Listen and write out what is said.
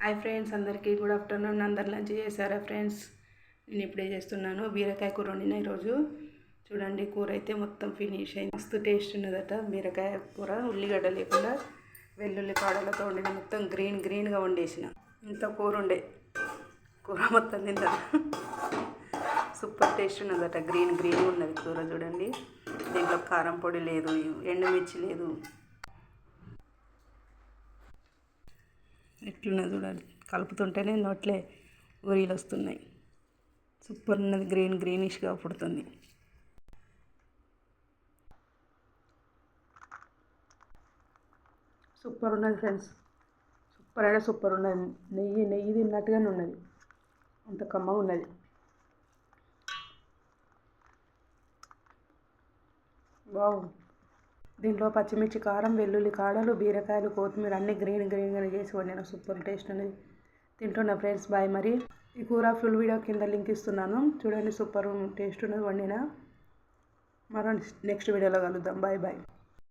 Hi friends, అందరికీ good afternoon. అందరు lunch చేశారా ఫ్రెండ్స్? నేను ఇప్పుడే చేస్తున్నాను. బీరకాయ కూర వండిన ఈరోజు. చూడండి, కూర అయితే మొత్తం ఫినిష్ అయింది. మస్తు టేస్ట్ ఉన్నదట బీరకాయ కూర. ఉల్లిగడ్డ లేకుండా వెల్లుల్లి కాడలతో వండిన, మొత్తం గ్రీన్గా వండేసిన. ఇంత కూర ఉండే, కూర మొత్తం తిందా. సూపర్ టేస్ట్ ఉన్నదట. గ్రీన్ ఉన్నది కూర. చూడండి, దీంట్లో కారం పొడి లేదు, ఎండుమిర్చి లేదు. ఎట్లున్నది చూడండి, కలుపుతుంటేనే నోట్లే ఊరిలు వస్తున్నాయి. సూపర్ ఉన్నది, గ్రీనిష్గా పుడుతుంది. సూపర్ ఉన్నది ఫ్రెండ్స్, సూపర్ ఉన్నది. నెయ్యి తిన్నట్టుగానే ఉన్నది, అంత కమ్మగా ఉన్నది. బాగుంది. దీంట్లో పచ్చిమిర్చి, కారం, వెల్లుల్లి కాడలు, బీరకాయలు, కొత్తిమీర అన్నీ గ్రీన్గా చేసి వండిన. సూపర్ టేస్ట్ అనేది. తింటున్నా ఫ్రెండ్స్. బాయ్. మరి ఈ కూర ఫుల్ వీడియో కింద లింక్ ఇస్తున్నాను, చూడండి. సూపర్ టేస్ట్ ఉన్నది వండిన. మరో నెక్స్ట్ వీడియోలో కలుద్దాం. బాయ్.